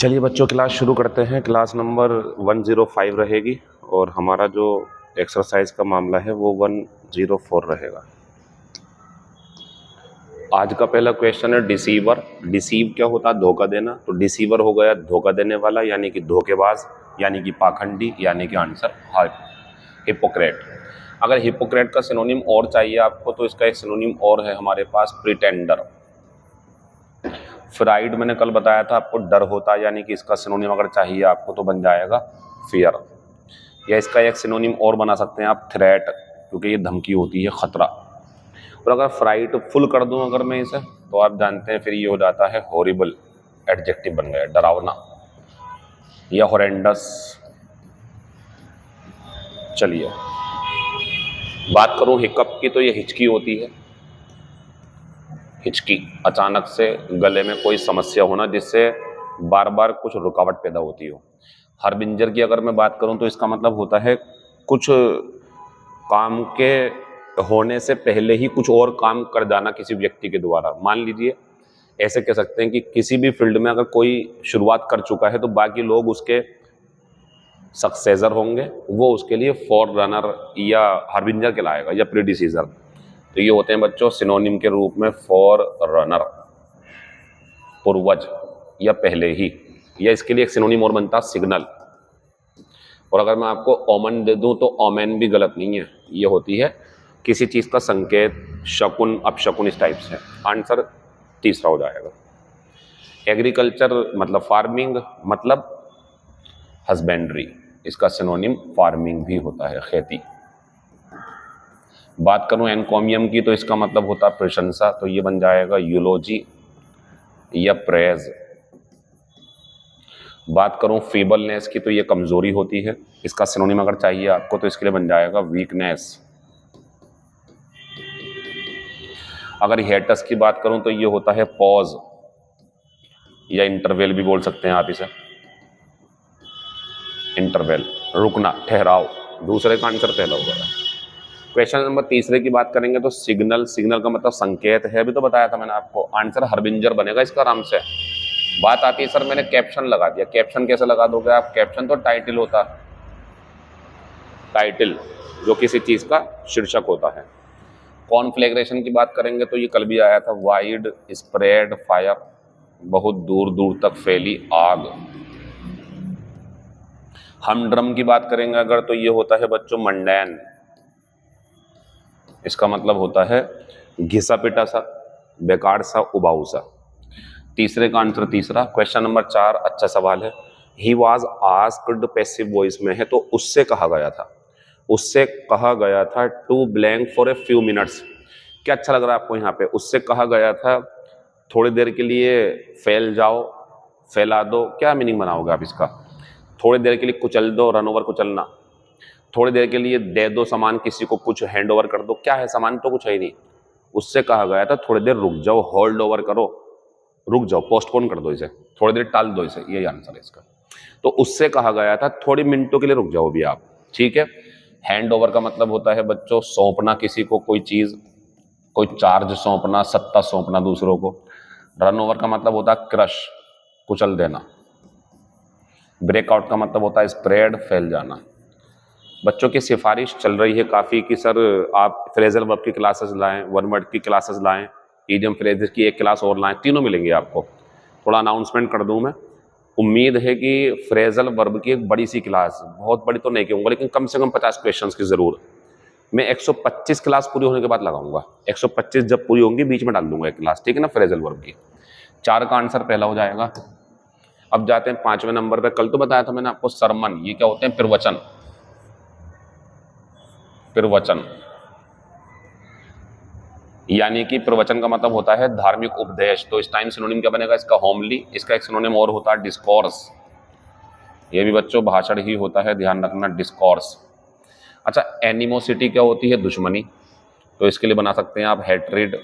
चलिए बच्चों, क्लास शुरू करते हैं। क्लास नंबर 105 रहेगी और हमारा जो एक्सरसाइज का मामला है वो 104 रहेगा। आज का पहला क्वेश्चन है डिसीवर। डिसीव क्या होता है? धोखा देना। तो डिसीवर हो गया धोखा देने वाला, यानी कि धोखेबाज, यानी कि पाखंडी, यानी कि आंसर हिपोक्रेट। अगर हिपोक्रेट का सिनोनिम और चाहिए आपको तो इसका एक सिनोनिम और है हमारे पास, प्रिटेंडर। फ्राइड मैंने कल बताया था आपको, डर होता है, यानी कि इसका सिनोनिम अगर चाहिए आपको तो बन जाएगा फियर। या इसका एक सिनोनिम और बना सकते हैं आप, थ्रेट, क्योंकि ये धमकी होती है, खतरा। और अगर फ्राइट फुल कर दूं अगर मैं इसे, तो आप जानते हैं फिर ये हो जाता है हॉरिबल, एडजेक्टिव बन गया, डरावना या हॉरेंडस। चलिए बात करूं हिकअप की, तो ये हिचकी होती है। हिचकी, अचानक से गले में कोई समस्या होना जिससे बार बार कुछ रुकावट पैदा होती हो। हरबिंजर की अगर मैं बात करूं तो इसका मतलब होता है कुछ काम के होने से पहले ही कुछ और काम कर जाना किसी व्यक्ति के द्वारा। मान लीजिए ऐसे कह सकते हैं कि किसी भी फील्ड में अगर कोई शुरुआत कर चुका है तो बाकी लोग उसके सक्सेसर होंगे, वो उसके लिए फॉर रनर या हरबिंजर कहलाएगा, या प्रीडिसीजर। तो ये होते हैं बच्चों सिनोनिम के रूप में फॉर रनर, पूर्वज या पहले ही। या इसके लिए एक सिनोनिम और बनता सिग्नल। और अगर मैं आपको ओमन दे दूं तो ओमेन भी गलत नहीं है, ये होती है किसी चीज का संकेत, शकुन, अपशकुन, इस टाइप से। आंसर तीसरा हो जाएगा। एग्रीकल्चर मतलब फार्मिंग, मतलब हस्बेंड्री, इसका सिनोनिम फार्मिंग भी होता है, खेती। बात करूं एनकोमियम की तो इसका मतलब होता है प्रशंसा, तो ये बन जाएगा यूलोजी या प्रेज। बात करूं फीबलनेस की तो ये कमजोरी होती है, इसका सिनोनिम अगर चाहिए आपको तो इसके लिए बन जाएगा वीकनेस। अगर हिएटस की बात करूं तो ये होता है पॉज या इंटरवेल भी बोल सकते हैं आप इसे। इंटरवेल, रुकना, ठहराव। दूसरे का आंसर पहला होगा। क्वेश्चन नंबर तीसरे की बात करेंगे तो सिग्नल। सिग्नल का मतलब संकेत है, अभी तो बताया था मैंने आपको। आंसर हरबिंजर बनेगा इसका आराम से। बात आती है सर मैंने कैप्शन लगा दिया। कैप्शन कैसे लगा दोगे आप? कैप्शन तो टाइटल होता, टाइटल जो किसी चीज का शीर्षक होता है। कॉन्फ्लेग्रेशन की बात करेंगे तो ये कल भी आया था, वाइड स्प्रेड फायर, बहुत दूर दूर तक फैली आग। हमड्रम की बात करेंगे अगर तो ये होता है बच्चों मंडैन, इसका मतलब होता है घिसा पिटा सा, बेकार सा, उबाऊ सा। तीसरे का आंसर तीसरा। क्वेश्चन नंबर 4 अच्छा सवाल है। He was asked passive voice में है तो उससे कहा गया था, उससे कहा गया था to blank for a few minutes. क्या अच्छा लग रहा है आपको यहाँ पे? उससे कहा गया था थोड़ी देर के लिए फैल जाओ, फैला दो। क्या मीनिंग बनाओगे आप इसका? थोड़ी देर के लिए कुचल दो, रन ओवर, कुचलना। थोड़ी देर के लिए दे दो सामान किसी को, कुछ हैंड ओवर कर दो। क्या है? सामान तो कुछ है ही नहीं। उससे कहा गया था थोड़ी देर रुक जाओ, होल्ड ओवर करो, रुक जाओ, पोस्टपोन कर दो इसे, थोड़ी देर टाल दो इसे, यही आंसर है इसका। तो उससे कहा गया था थोड़ी मिनटों के लिए रुक जाओ भी आप, ठीक है। हैंड ओवर का मतलब होता है बच्चों सौंपना किसी को कोई चीज, कोई चार्ज सौंपना, सत्ता सौंपना दूसरों को। रन ओवर का मतलब होता है क्रश, कुचल देना। ब्रेकआउट का मतलब होता है स्प्रेड, फैल जाना। बच्चों की सिफारिश चल रही है काफ़ी कि सर आप फ्रेजल वर्ब की क्लासेस लाएं, वन वर्ड की क्लासेस लाएं, इडियम फ्रेजेस की एक क्लास और लाएं, तीनों मिलेंगी आपको। थोड़ा अनाउंसमेंट कर दूं मैं। उम्मीद है कि फ्रेजल वर्ब की एक बड़ी सी क्लास, बहुत बड़ी तो नहीं कहूँगा लेकिन कम से कम 50 क्वेश्चंस की ज़रूर मैं 125 क्लास पूरी होने के बाद लगाऊंगा। 125 जब पूरी होंगी बीच में डाल दूंगा एक क्लास, ठीक है ना, फ्रेजल वर्ब की। 4 का आंसर पहला हो जाएगा। अब जाते हैं 5वें नंबर पे। कल तो बताया था मैंने आपको सरमन, ये क्या होते हैं? प्रवचन। प्रवचन यानी कि प्रवचन का मतलब होता है धार्मिक उपदेश। तो इस टाइम सिनोनिम क्या बनेगा इसका? होमली। इसका एक सिनोनिम और होता है डिस्कोर्स। ये भी बच्चों भाषण ही होता है, ध्यान रखना, डिस्कोर्स। अच्छा, एनिमोसिटी क्या होती है? दुश्मनी। तो इसके लिए बना सकते हैं आप हेट्रेड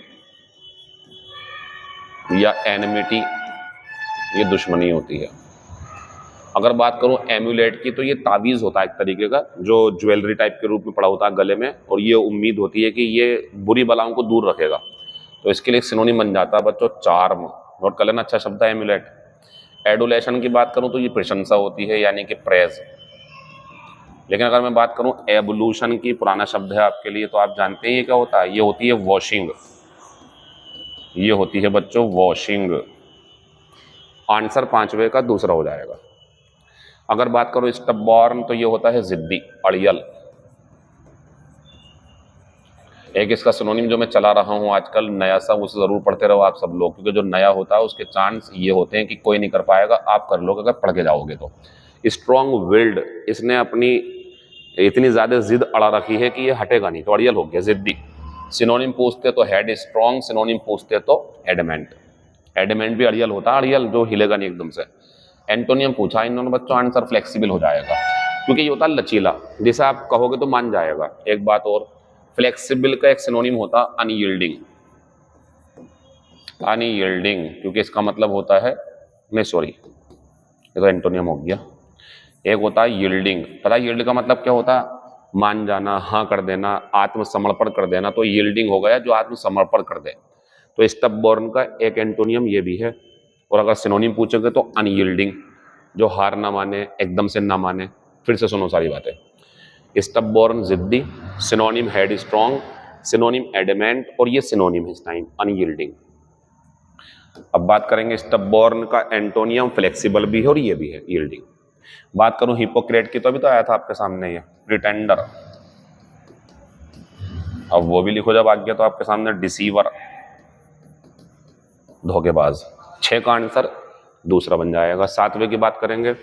या एनिमिटी, ये दुश्मनी होती है। अगर बात करूं एम्यूलेट की तो ये तावीज़ होता है एक तरीके का, जो ज्वेलरी टाइप के रूप में पड़ा होता है गले में, और ये उम्मीद होती है कि ये बुरी बलाओं को दूर रखेगा। तो इसके लिए सिनोनिम बन जाता है बच्चों चार्म। नोट कर लेना, अच्छा शब्द है एम्यूलेट। एडुलेशन की बात करूं तो ये प्रशंसा होती है, यानी कि प्रेज। लेकिन अगर मैं बात करूं एवोल्यूशन की, पुराना शब्द है आपके लिए, तो आप जानते हैं ये क्या होता है, ये होती है वॉशिंग। ये होती है बच्चों वॉशिंग। आंसर पांचवे का दूसरा हो जाएगा। अगर बात करो स्टबॉर्न तो ये होता है जिद्दी, अड़ियल। एक इसका सिनोनिम जो मैं चला रहा हूं आजकल नया सा, उसे जरूर पढ़ते रहो आप सब लोग, क्योंकि जो नया होता है उसके चांस ये होते हैं कि कोई नहीं कर पाएगा, आप कर लोगे अगर पढ़ के जाओगे तो। स्ट्रॉन्ग विल्ड, इसने अपनी इतनी ज्यादा जिद अड़ा रखी है कि ये हटेगा नहीं, तो अड़ियल हो गया, जिद्दी। सिनोनिम पूछते तो हेड स्ट्रॉन्ग, सिनोनिम पूछते तो एडमेंट। एडमेंट भी अड़ियल होता है, अड़ियल जो हिलेगा नहीं एकदम से। एंटोनियम पूछा इन दोनों बच्चों, आंसर फ्लेक्सिबल हो जाएगा, क्योंकि ये होता है लचीला, जिसे आप कहोगे तो मान जाएगा। एक बात और, फ्लेक्सिबल का एक सिनोनिम होता अनयील्डिंग। अनयील्डिंग, क्योंकि इसका मतलब होता है, नहीं सॉरी, ये तो एंटोनियम हो गया। एक होता है यील्डिंग। पता है यील्ड का मतलब क्या होता है, मान जाना, हाँ कर देना, आत्मसमर्पण कर देना, तो यील्डिंग हो गया जो आत्मसमर्पण कर दे। तो स्टबबॉर्न का एक एंटोनियम ये भी है। और अगर सिनोनिम पूछोगे तो अनयील्डिंग, जो हार ना माने, एकदम से ना माने। फिर से सुनो सारी बातें। स्टबबॉर्न जिद्दी, synonym head strong, synonym adamant, और ये सिनोनिम है इस टाइम अनयील्डिंग। अब बात करेंगे स्टबबॉर्न का एंटोनियम फ्लेक्सिबल भी है और ये भी है यील्डिंग। बात करूं हिपोक्रेट की, तो अभी तो आया था आपके सामने ये प्रिटेंडर। अब वो भी लिखो जब आ गया तो आपके सामने, डिसीवर, धोखेबाज। 6 का आंसर दूसरा बन जाएगा। 7वें की बात करेंगे,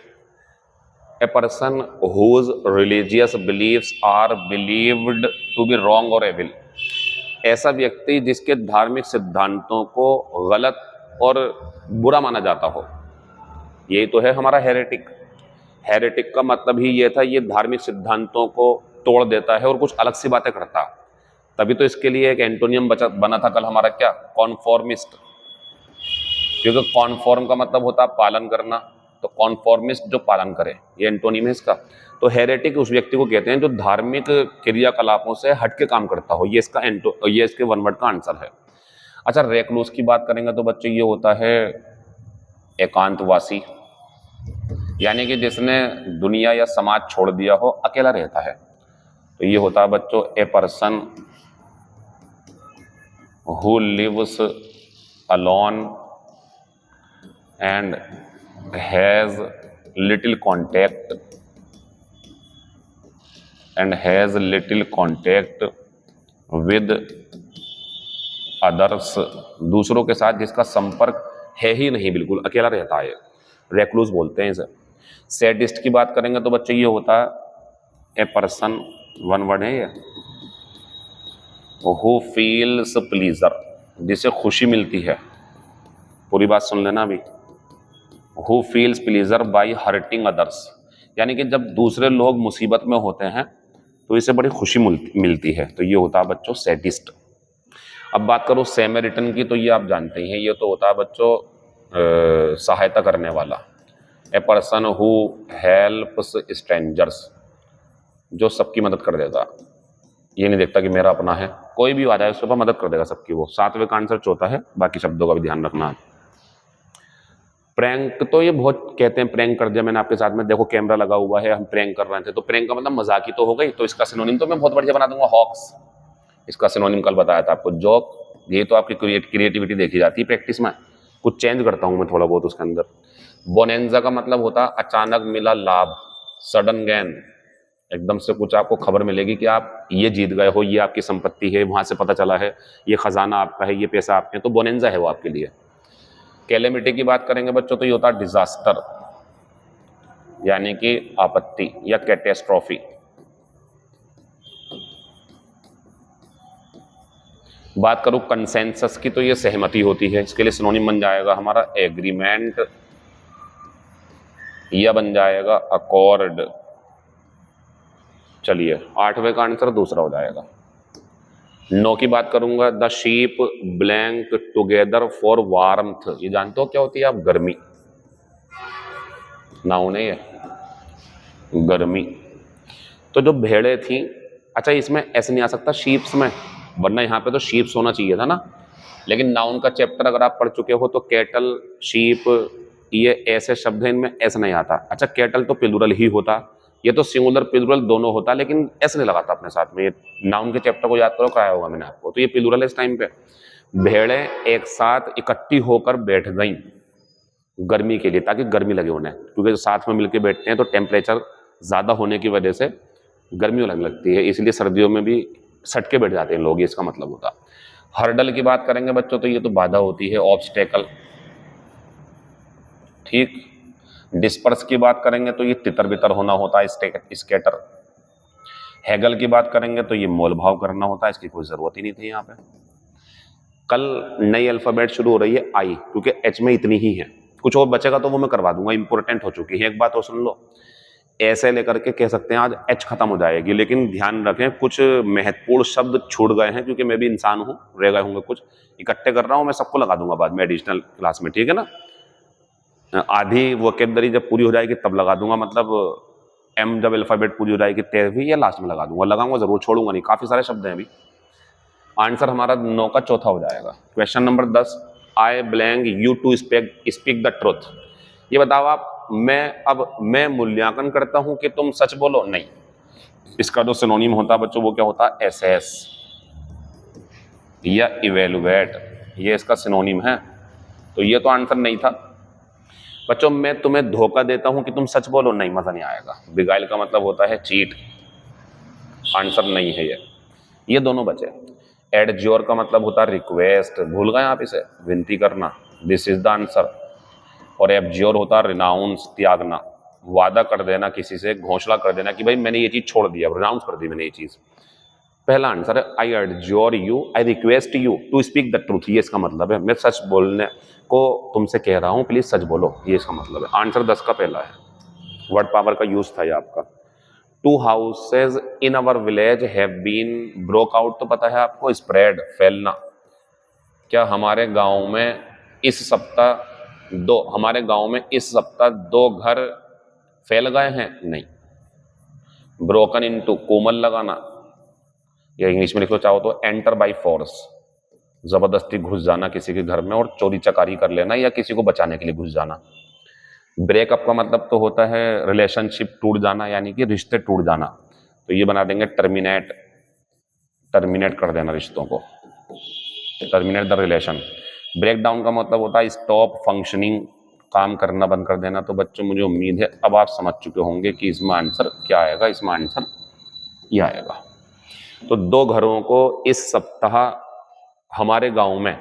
a person whose religious beliefs are believed to be wrong और एविल। ऐसा व्यक्ति जिसके धार्मिक सिद्धांतों को गलत और बुरा माना जाता हो, यही तो है हमारा हेरेटिक। हेरेटिक का मतलब ही ये था, ये धार्मिक सिद्धांतों को तोड़ देता है और कुछ अलग सी बातें करता। तभी तो इसके लिए एक एंटोनियम बना था कल हमारा, क्या, कॉन्फॉर्मिस्ट। क्योंकि कॉन्फॉर्म का मतलब होता है पालन करना, तो कॉन्फॉर्मिस्ट जो पालन करे, ये एंटोनिम है इसका। तो हेरेटिक उस व्यक्ति को कहते हैं जो धार्मिक क्रियाकलापों से हटके काम करता हो। ये इसका ये इसके वन वर्ड का आंसर है। अच्छा, रेक्लूस की बात करेंगे तो बच्चे ये होता है एकांतवासी, यानी कि जिसने दुनिया या समाज छोड़ दिया हो, अकेला रहता है। तो ये होता है बच्चों a person who lives alone and has little contact with others. दूसरों के साथ जिसका संपर्क है ही नहीं, बिल्कुल अकेला रहता है, रेक्लूस बोलते हैं इसे। सैडिस्ट की बात करेंगे तो बच्चे ये होता है ए पर्सन, वन वर्ड है ये, हु फील्स प्लीजर, जिसे खुशी मिलती है। पूरी बात सुन लेना अभी। Who feels pleasure by hurting others, यानी कि जब दूसरे लोग मुसीबत में होते हैं तो इसे बड़ी खुशी मिलती है। तो ये होता है बच्चों सैडिस्ट। अब बात करो सैमेरिटन की, तो ये आप जानते ही हैं, ये तो होता है बच्चों सहायता करने वाला। ए पर्सन हु हेल्प्स स्ट्रेंजर्स, जो सबकी मदद कर देगा, ये नहीं देखता कि मेरा अपना है, कोई भी आ जाए उसके ऊपर मदद कर देगा सबकी वो। 7वें का आंसर चौथा है, बाकी शब्दों का भी ध्यान रखना। प्रैंक, तो ये बहुत कहते हैं प्रैंक कर दिया मैंने आपके साथ में, देखो कैमरा लगा हुआ है, हम प्रैंक कर रहे थे, तो प्रैंक का मतलब मजाक ही तो हो गई। तो इसका सिनोनिम तो मैं बहुत बढ़िया बना दूंगा, हॉक्स। इसका सिनोनिम कल बताया था आपको, जोक। ये तो आपकी क्रिएटिविटी देखी जाती है प्रैक्टिस में, कुछ चेंज करता हूं मैं थोड़ा बहुत उसके अंदर। बोनेंजा का मतलब होता अचानक मिला लाभ, सडन गेन। एकदम से कुछ आपको खबर मिलेगी कि आप ये जीत गए हो, ये आपकी संपत्ति है, वहां से पता चला है ये खजाना आपका है, ये पैसा आपके, तो बोनेंजा है वो आपके लिए। कैलेमिटी की बात करेंगे बच्चों तो ये होता है डिजास्टर, यानी कि आपत्ति या कैटेस्ट्रॉफी। बात करूं कंसेंसस की, तो ये सहमति होती है, इसके लिए सिनोनिम बन जाएगा हमारा एग्रीमेंट, या बन जाएगा अकॉर्ड। चलिए 8वें का आंसर दूसरा हो जाएगा। 9 की बात करूंगा, the sheep blank together for warmth, ये जानते हो क्या होती है आप, गर्मी। नाउन है ये, गर्मी। तो जो भेड़ें थी, अच्छा इसमें ऐसे नहीं आ सकता शीप्स में, वरना यहाँ पे तो शीप्स होना चाहिए था ना। लेकिन नाउन का चैप्टर अगर आप पढ़ चुके हो तो कैटल, शीप, ये ऐसे शब्द हैं, इनमें एस नहीं आता। अच्छा, कैटल तो प्लूरल ही होता, ये तो सिंगुलर प्लूरल दोनों होता, लेकिन एस नहीं लगाता अपने साथ में। ये नाउन के चैप्टर को याद करो, कराया होगा मैंने आपको। तो ये प्लूरल है इस टाइम पे। भेड़ें एक साथ इकट्ठी होकर बैठ गईं गर्मी के लिए, ताकि गर्मी लगे उन्हें, क्योंकि जो साथ में मिलकर बैठते हैं तो टेम्परेचर ज़्यादा होने की वजह से गर्मी लगने लगती है, इसलिए सर्दियों में भी सट के बैठ जाते हैं लोग, इसका मतलब होता। हर्डल की बात करेंगे बच्चों, तो ये तो बाधा होती है, ऑब्स्टेकल, ठीक। डिस्पर्स की बात करेंगे तो ये तितर बितर होना होता है, स्कैटर। हैगल की बात करेंगे तो ये मोल भाव करना होता है, इसकी कोई ज़रूरत ही नहीं थी यहाँ पे। कल नई अल्फ़ाबेट शुरू हो रही है आई, क्योंकि एच में इतनी ही है, कुछ और बचेगा तो वो मैं करवा दूंगा, इंपॉर्टेंट हो चुकी है। एक बात और सुन लो, ऐसे लेकर के कह सकते हैं आज एच खत्म हो जाएगी, लेकिन ध्यान रखें कुछ महत्वपूर्ण शब्द छूट गए हैं, क्योंकि मैं भी इंसान हूँ, रह गए होंगे कुछ, इकट्ठे कर रहा हूँ, मैं सबको लगा दूंगा बाद में एडिशनल क्लास में, ठीक है ना। आधी वोकेबलरी जब पूरी हो जाएगी तब लगा दूंगा, मतलब एम जब अल्फाबेट पूरी हो जाएगी 13वीं या लास्ट में लगा दूंगा, लगाऊंगा जरूर, छोड़ूंगा नहीं, काफी सारे शब्द हैं अभी। आंसर हमारा 9 का चौथा हो जाएगा। Question number 10, I blank you to speak the truth. ये बताओ आप, मैं मूल्यांकन करता हूं कि तुम सच बोलो, नहीं। इसका जो सिनोनिम होता है बच्चों वो क्या होता है, एसेस या इवेलुएट, ये इसका सिनोनिम है। तो ये तो आंसर नहीं था बच्चों। मैं तुम्हें धोखा देता हूं कि तुम सच बोलो, नहीं, मजा नहीं आएगा। बिगाइल का मतलब होता है चीट, आंसर नहीं है ये दोनों बचे। एडज्योर का मतलब होता है रिक्वेस्ट, भूल गए आप इसे, विनती करना, दिस इज द आंसर। और एब्ज्योर होता है रिनाउंस, त्यागना, वादा कर देना किसी से, घोषणा कर देना कि भाई मैंने ये चीज छोड़ दिया, रिनाउंस कर दी मैंने ये चीज। पहला आंसर है I adjure you, I request you to speak the truth, ये इसका मतलब है, मैं सच बोलने को तुमसे कह रहा हूं, प्लीज सच बोलो, ये इसका मतलब है। आंसर 10 का पहला है, वर्ड पावर का यूज था ये आपका। 2 houses in our village have been broke out, तो पता है आपको, स्प्रेड, फैलना। क्या हमारे गांव में इस सप्ताह 2 घर फैल गए हैं, नहीं। ब्रोकन इनटू, कोमल लगाना, या इंग्लिश में लिख लो चाहो तो एंटर बाय फोर्स, जबरदस्ती घुस जाना किसी के घर में और चोरी चकारी कर लेना, या किसी को बचाने के लिए घुस जाना। ब्रेकअप का मतलब तो होता है रिलेशनशिप टूट जाना, यानी कि रिश्ते टूट जाना, तो ये बना देंगे टर्मिनेट, टर्मिनेट कर देना रिश्तों को, terminate the relation. Break down का मतलब होता है स्टॉप फंक्शनिंग, काम करना बंद कर देना। तो बच्चों मुझे उम्मीद है अब आप समझ चुके होंगे कि इसमें आंसर क्या आएगा, इसमें आंसर ये आएगा। तो 2 घरों को इस सप्ताह हमारे गांव में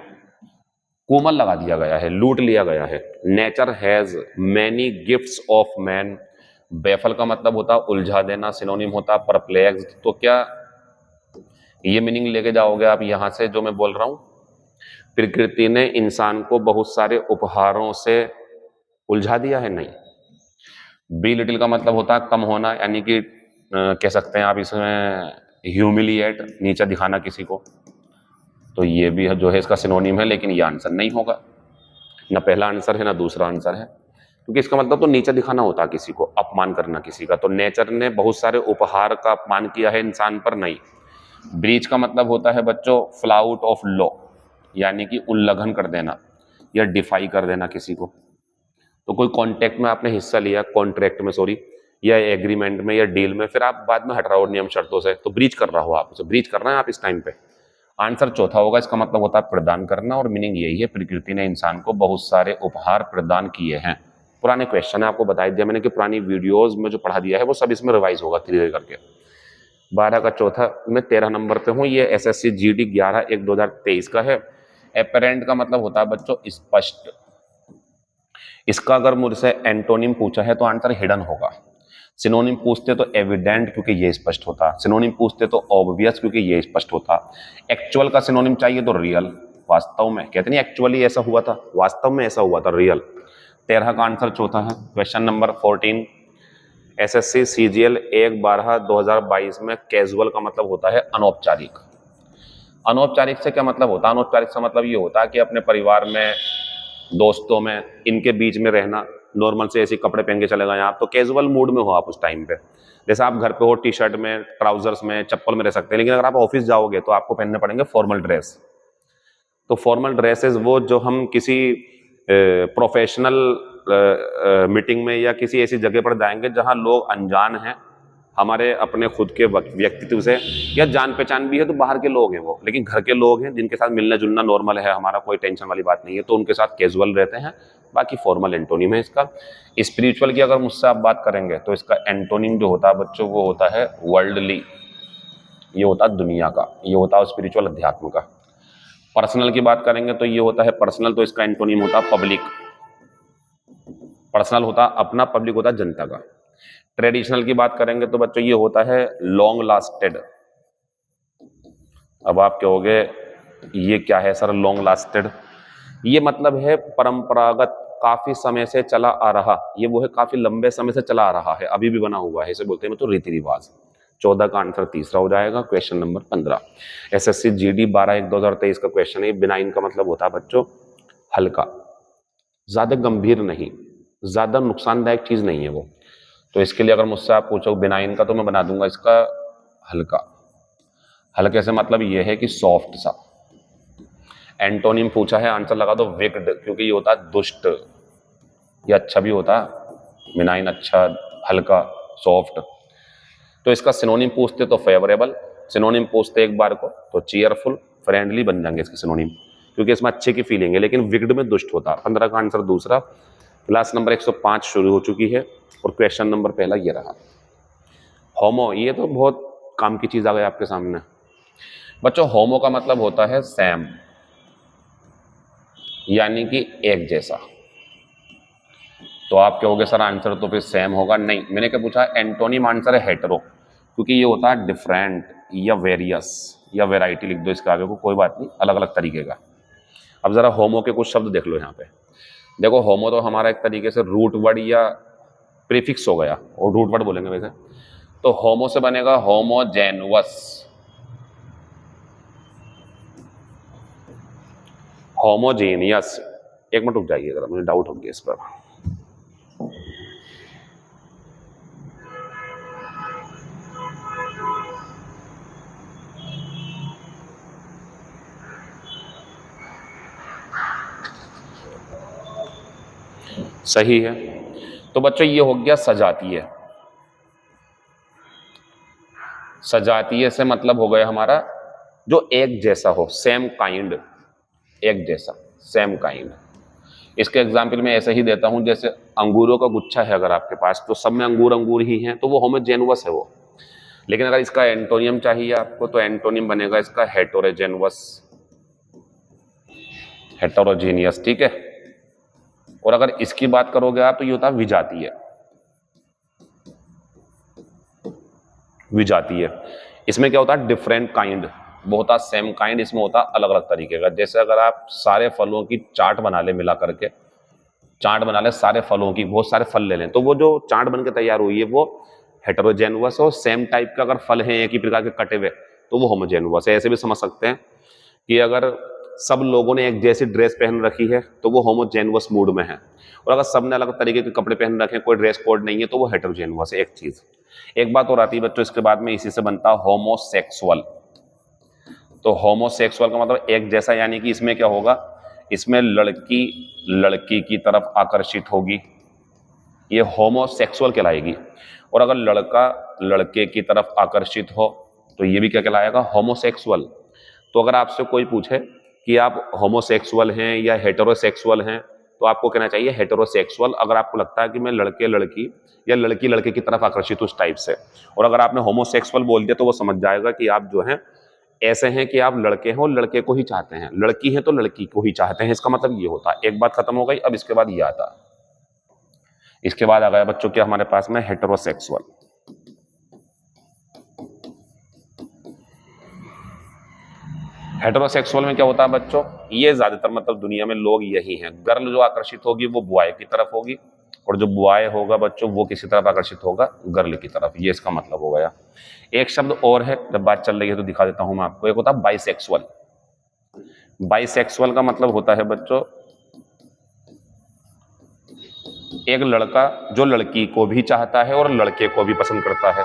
कोमल लगा दिया गया है, लूट लिया गया है। Nature has many gifts of man, baffle का मतलब होता है उलझा देना, सिनोनिम होता है परप्लेक्स्ड। तो क्या ये मीनिंग लेके जाओगे आप यहां से जो मैं बोल रहा हूं, प्रकृति ने इंसान को बहुत सारे उपहारों से उलझा दिया है, नहीं। बी लिटिल का मतलब होता है कम होना, यानी कि कह सकते हैं आप इसमें ह्यूमिलिएट, नीचा दिखाना किसी को। तो ये भी है जो है इसका सिनोनिम है, लेकिन ये आंसर नहीं होगा, ना पहला आंसर है ना दूसरा आंसर है, क्योंकि इसका मतलब तो नीचा दिखाना होता है किसी को, अपमान करना किसी का। तो नेचर ने बहुत सारे उपहार का अपमान किया है इंसान पर, नहीं। ब्रीच का मतलब होता है बच्चों फ्लाउट ऑफ लॉ, यानी कि उल्लंघन कर देना या डिफाई कर देना किसी को। तो कोई कॉन्ट्रैक्ट में आपने हिस्सा लिया, कॉन्ट्रैक्ट में सॉरी, या एग्रीमेंट में या डील में, फिर आप बाद में हट रहे हो नियम शर्तों से, तो ब्रीच कर रहा हो आप, उसे ब्रीच कर रहे हैं आप इस टाइम पे। आंसर चौथा होगा, इसका मतलब होता है प्रदान करना, और मीनिंग यही है प्रकृति ने इंसान को बहुत सारे उपहार प्रदान किए हैं। पुराने क्वेश्चन है, आपको बता दिया मैंने कि पुरानी वीडियोस में जो पढ़ा दिया है वो सब इसमें रिवाइज होगा धीरे धीरे करके। 12 का चौथा, मैं 13 नंबर पे हूँ। ये SSC GD 11/1/2023 का है। एपरेंट का मतलब होता है बच्चों स्पष्ट। इसका अगर मुझसे एंटोनिम पूछा है तो आंसर हिडन होगा। सिनोनिम पूछते तो एविडेंट, क्योंकि ये स्पष्ट होता। सिनोनिम पूछते तो ऑब्वियस, क्योंकि ये स्पष्ट होता। एक्चुअल का सिनोनिम चाहिए तो रियल, वास्तव में, कहते नहीं एक्चुअली ऐसा हुआ था, वास्तव में ऐसा हुआ था, रियल। 13 का आंसर चौथा है। क्वेश्चन नंबर 14, SSC CGL 1/12/2022 में कैजुअल का मतलब होता है अनौपचारिक। अनौपचारिक से क्या मतलब होता है, अनौपचारिक से मतलब ये होता है कि अपने परिवार में, दोस्तों में, इनके बीच में रहना, नॉर्मल से ऐसे कपड़े पहन के चले गए आप, तो कैजुअल मूड में हो आप उस टाइम पे। जैसे आप घर पे हो टी शर्ट में, ट्राउजर्स में, चप्पल में रह सकते हैं, लेकिन अगर आप ऑफिस जाओगे तो आपको पहनने पड़ेंगे फॉर्मल ड्रेस। तो फॉर्मल ड्रेसेस वो जो हम किसी प्रोफेशनल मीटिंग में या किसी ऐसी जगह पर जाएंगे जहां लोग अनजान हैं हमारे अपने खुद के व्यक्तित्व से, या जान पहचान भी है तो बाहर के लोग हैं वो, लेकिन घर के लोग हैं जिनके साथ मिलना जुलना नॉर्मल है, हमारा कोई टेंशन वाली बात नहीं है, तो उनके साथ कैजुअल रहते हैं। बाकी फॉर्मल एंटोनिम है इसका। स्पिरिचुअल की अगर मुझसे आप बात करेंगे तो इसका एंटोनिम जो होता है बच्चों वो होता है वर्ल्डली, ये होता है दुनिया का, ये होता है स्पिरिचुअल अध्यात्म का। पर्सनल की बात करेंगे तो ये होता है पर्सनल, तो इसका एंटोनिम होता है पब्लिक। पर्सनल होता अपना, पब्लिक होता जनता का। ट्रेडिशनल की बात करेंगे तो बच्चों ये होता है लॉन्ग लास्टेड। अब आप कहोगे ये क्या है सर लॉन्ग लास्टेड? ये मतलब है परंपरागत, काफी समय से चला आ रहा, ये वो है काफी लंबे समय से चला आ रहा है, अभी भी बना हुआ है, इसे बोलते हैं तो रीति रिवाज। 14 का आंसर तीसरा हो जाएगा। क्वेश्चन नंबर 15 एसएससी जीडी 12/1/2023 का क्वेश्चन है। बिनाइन का मतलब होता है बच्चों हल्का, ज्यादा गंभीर नहीं, ज्यादा नुकसानदायक चीज नहीं है वो। तो इसके लिए अगर मुझसे आप पूछो बिनाइन का तो मैं बना दूंगा इसका हल्का। हल्के से मतलब ये है कि सॉफ्ट सा। एंटोनिम पूछा है, आंसर लगा दो विक्ड, क्योंकि ये होता है दुष्ट। ये अच्छा भी होता है बिनाइन, अच्छा, हल्का, सॉफ्ट। तो इसका सिनोनिम पूछते तो फेवरेबल, सिनोनिम पूछते एक बार को तो चीयरफुल, फ्रेंडली बन जाएंगे इसके सिनोनिम, क्योंकि इसमें अच्छे की फीलिंग है, लेकिन विक्ड में दुष्ट होता है। 15 का आंसर दूसरा। क्लास नंबर 105 शुरू हो चुकी है और क्वेश्चन नंबर पहला ये रहा। होमो, ये तो बहुत काम की चीज आ गई आपके सामने बच्चों। होमो का मतलब होता है सेम, यानी कि एक जैसा। तो आप कहोगे सर आंसर तो फिर सेम होगा, नहीं, मैंने क्या पूछा, एंटोनिम आंसर है हेटेरो, क्योंकि ये होता है डिफरेंट या वेरियस या वेराइटी, लिख दो इसके आगे को, कोई बात नहीं, अलग अलग तरीके का। अब जरा होमो के कुछ शब्द देख लो यहाँ पे। देखो होमो तो हमारा एक तरीके से रूट वर्ड या प्रीफिक्स हो गया, और रूट वर्ड बोलेंगे वैसे तो होमो से बनेगा होमोजेनवस, होमोजेनियस। एक मिनट रुक जाइए जरा, मुझे डाउट हो गया इस पर। सही है। तो बच्चों ये हो गया सजातीय। सजातीय से मतलब हो गया हमारा जो एक जैसा हो, सेम काइंड, एक जैसा, सेम काइंड। इसके एग्जाम्पल में ऐसे ही देता हूं, जैसे अंगूरों का गुच्छा है अगर आपके पास, तो सब में अंगूर अंगूर ही हैं, तो वो होमोजेनवस है वो। लेकिन अगर इसका एंटोनियम चाहिए आपको तो एंटोनियम बनेगा इसका हेटेरोजेनवस, हेटेरोजीनियस, ठीक है। और अगर इसकी बात करोगे आप तो ये होता है विजातीय। विजातीय इसमें क्या होता है, डिफरेंट काइंड, वो होता सेम काइंड, इसमें होता अलग अलग तरीके का। जैसे अगर आप सारे फलों की चाट बना ले, मिला करके चाट बना ले सारे फलों की, बहुत सारे फल ले लें, तो वो जो चाट बन के तैयार हुई है वो हेटेरोजेनवस है। और सेम टाइप का अगर फल है एक ही प्रकार के कटे हुए तो वो होमोजेनवस है। ऐसे भी समझ सकते हैं कि अगर सब लोगों ने एक जैसी ड्रेस पहन रखी है तो वो होमोजेनवस मूड में है, और अगर सबने अलग तरीके के कपड़े पहन रखे हैं, कोई ड्रेस कोड नहीं है, तो वो हेटेरोजेनवस है। एक चीज, एक बात और आती है बच्चों इसके बाद में, इसी से बनता है होमोसेक्सुअल। तो होमोसेक्सुअल का मतलब एक जैसा, यानी कि इसमें क्या होगा, इसमें लड़की लड़की की तरफ आकर्षित होगी, ये होमोसेक्सुअल कहलाएगी। और अगर लड़का लड़के की तरफ आकर्षित हो तो ये भी क्या कहलाएगा, होमोसेक्सुअल। तो अगर आपसे कोई पूछे कि आप होमोसेक्सुअल हैं या हेटेरोसेक्सुअल हैं, तो आपको कहना चाहिए हेटेरोसेक्सुअल, अगर आपको लगता है कि मैं लड़के लड़की या लड़की लड़के की तरफ आकर्षित उस टाइप से। और अगर आपने होमोसेक्सुअल बोल दिया तो वो समझ जाएगा कि आप जो हैं ऐसे हैं कि आप लड़के हैं और लड़के को ही चाहते हैं, लड़की है तो लड़की को ही चाहते हैं, इसका मतलब ये होता है। एक बात खत्म हो गई। अब इसके बाद ये आता है, इसके बाद आ गया बच्चों के हमारे पास में हेटेरोसेक्सुअल। हेटेरोसेक्सुअल में क्या होता है बच्चों, ये ज्यादातर मतलब दुनिया में लोग यही हैं, गर्ल जो आकर्षित होगी वो बॉय की तरफ होगी, और जो बॉय होगा बच्चों वो किसी तरफ आकर्षित होगा, गर्ल की तरफ। ये इसका मतलब हो गया। एक शब्द और है, जब बात चल रही है तो दिखा देता हूं मैं आपको। एक होता है बाइसेक्सुअल। बाइसेक्सुअल का मतलब होता है बच्चों एक लड़का जो लड़की को भी चाहता है और लड़के को भी पसंद करता है,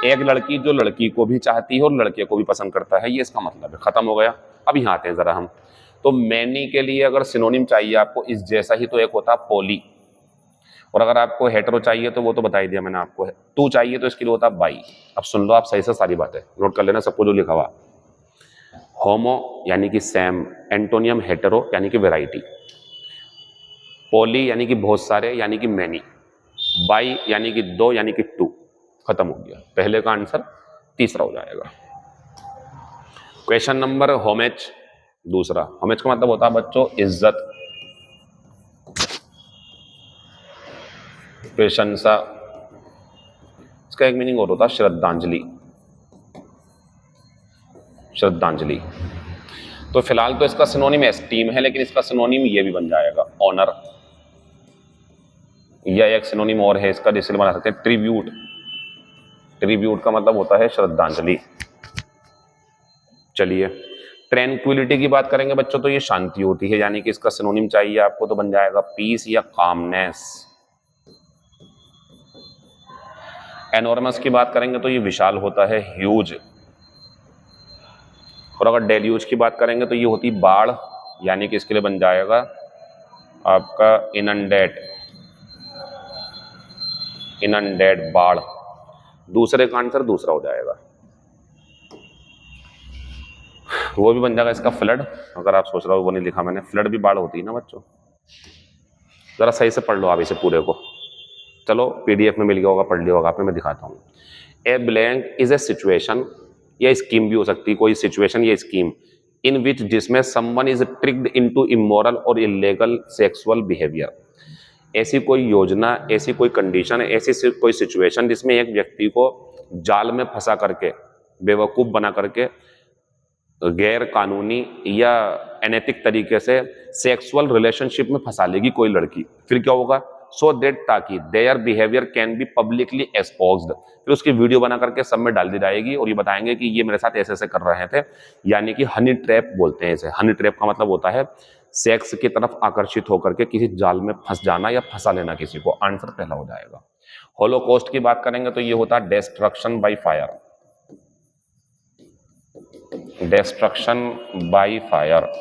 एक लड़की जो लड़की को भी चाहती है और लड़के को भी पसंद करता है, ये इसका मतलब है। खत्म हो गया। अब यहाँ आते हैं जरा हम। तो मैनी के लिए अगर सिनोनिम चाहिए आपको इस जैसा ही, तो एक होता है पोली। और अगर आपको हेटेरो चाहिए तो वो तो बता ही दिया मैंने आपको, टू चाहिए तो इसके लिए होता है बाई। अब सुन लो आप सही से सारी बातें, नोट कर लेना सबको जो लिखा हुआ। होमो यानी कि सेम, एंटोनियम हेटेरो यानी कि वेराइटी, पॉली यानी कि बहुत सारे यानी कि मैनी, बाई यानी कि दो यानी कि टू। खत्म हो गया, पहले का आंसर तीसरा हो जाएगा। क्वेश्चन नंबर होमेच दूसरा। होमेच का मतलब होता है बच्चों इज्जत, प्रशंसा, इसका एक मीनिंग और होता है श्रद्धांजलि। श्रद्धांजलि तो फिलहाल तो इसका सिनोनिम एस्टीम है, लेकिन इसका सिनोनिम ये भी बन जाएगा ऑनर, या एक सिनोनिम और है इसका जिससे बना सकते हैं ट्रिब्यूट। ट्रिब्यूट का मतलब होता है श्रद्धांजलि। चलिए ट्रैंक्विलिटी की बात करेंगे बच्चों तो ये शांति होती है, यानी कि इसका सिनोनिम चाहिए आपको तो बन जाएगा पीस या कामनेस। एनॉर्मस की बात करेंगे तो ये विशाल होता है, ह्यूज। और अगर डेल्यूज की बात करेंगे तो ये होती बाढ़, यानी कि इसके लिए बन जाएगा आपका इनंडेट। इनंडेट बाढ़, दूसरे का आंसर दूसरा हो जाएगा। वो भी बन जाएगा इसका फ्लड, अगर आप सोच रहे हो वो नहीं लिखा मैंने, फ्लड भी बाढ़ होती है ना बच्चों। जरा सही से पढ़ लो आप इसे पूरे को, चलो पीडीएफ में मिल गया होगा, पढ़ लिया होगा आपने, मैं दिखाता हूँ। A blank is a situation, या स्कीम भी हो सकती है, कोई सिचुएशन या स्कीम इन विच जिसमें someone is tricked into immoral और इलीगल सेक्सुअल बिहेवियर। ऐसी कोई योजना, ऐसी कोई कंडीशन, ऐसी कोई सिचुएशन जिसमें एक व्यक्ति को जाल में फंसा करके, बेवकूफ बना करके, गैर कानूनी या अनैतिक तरीके से सेक्सुअल रिलेशनशिप में फंसा लेगी कोई लड़की। फिर क्या होगा, सो दैट ताकि their behaviour can be publicly exposed, फिर उसकी वीडियो बना करके सब में डाल दी जाएगी और ये बताएंगे कि ये मेरे साथ ऐसे ऐसे कर रहे थे। यानी कि हनी ट्रैप बोलते हैं इसे। हनी ट्रैप का मतलब होता है सेक्स की तरफ आकर्षित होकर के किसी जाल में फंस जाना या फंसा लेना किसी को। आंसर पहला हो जाएगा। होलोकॉस्ट की बात करेंगे तो ये होता है destruction by fire. Destruction by fire.